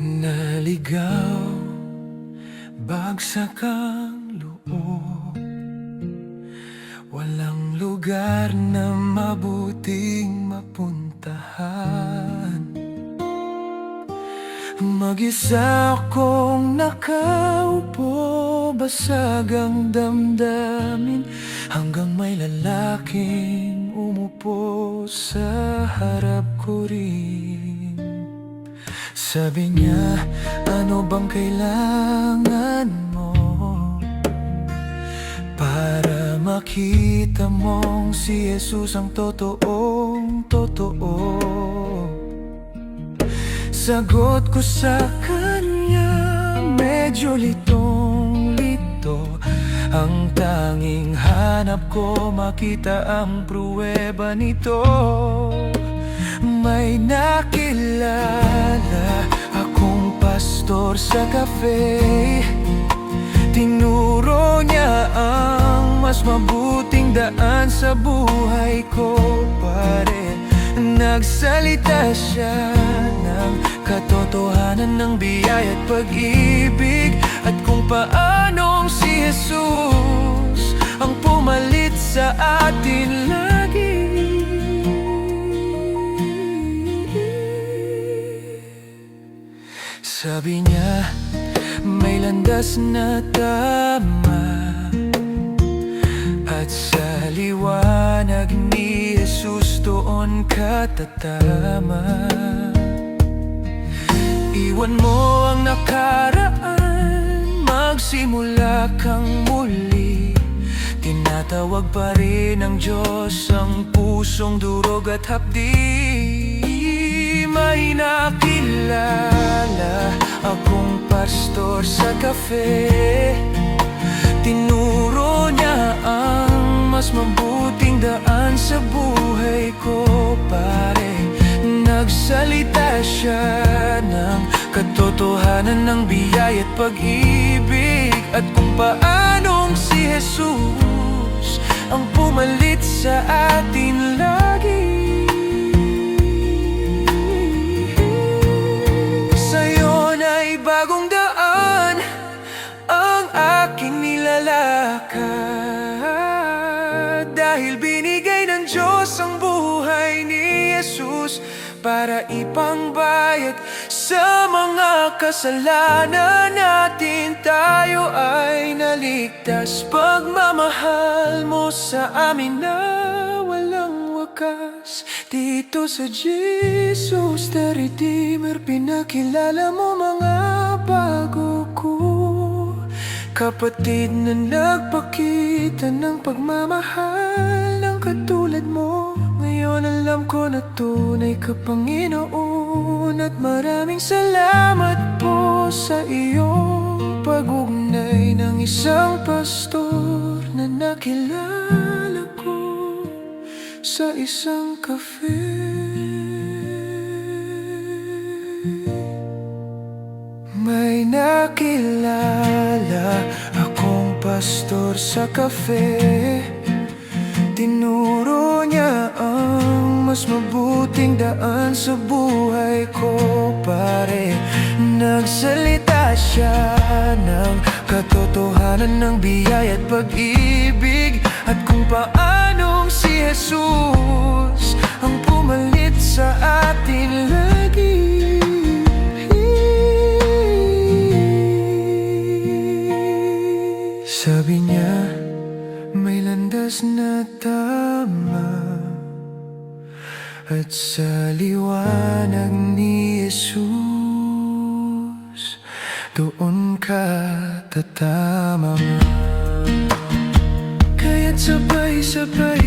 Naligaw, bagsak ang loob. Walang lugar na mabuting mapuntahan. Mag-isa akong nakaupo, basag ang damdamin, hanggang may lalaking umupo sa harap ko rin. Sabi niya, ano bang kailangan mo para makita mong si Jesus ang totoong totoo? Sagot ko sa kanya, medyo litong-lito. Ang tanging hanap ko, makita ang pruweba nito. May nakilala akong pastor sa cafe. Tinuro niya ang mas mabuting daan sa buhay ko, pare. Nagsalita siya ng katotohanan ng biyaya at pag-ibig, at kung paanong si Jesus ang pumalit sa atin lagi. Sabi niya, may landas na tama, at sa liwanag ni Jesus doon ka tatama. Iwan mo ang nakaraan, magsimula kang muli. Tinatawag pa rin ng Diyos ang pusong durog at hapdi. May nakilala akong pastor sa cafe. Tinuro niya ang mas mabuting daan sa buhay ko, pare. Nagsalita siya ng katotohanan ng biyaya at pag-ibig, at kung paanong si Jesus ang pumalit sa atin lagi. Sa'yo na'y bagong daan ang aking nilalakad, dahil binigay ng Diyos ang buhay ni Jesus para ipangbayad sa mga kasalanan natin. Tayo ay naligtas, pagmamahal mo sa amin na walang wakas. Dito sa Jesus the Redeemer, pinakilala mo mga bago ko, kapatid na nagpakita ng pagmamahal ng katulad mo. Ngayon alam ko na tunay ka, Panginoon, at maraming salamat po sa iyong pag-ugnay ng isang pastor na nakilala ko sa isang cafe. May nakilala akong pastor sa cafe. Tinuro niya ang mas mabuting daan sa buhay ko, pare. Nagsalita siya ng katotohanan ng biyaya at pag-ibig, at kung paanong si Jesus ang pumalit sa atin lagi. Sabi niya, may landas na tama, at sa liwanag ni Jesus doon ka tatama. Kaya't sabay-sabay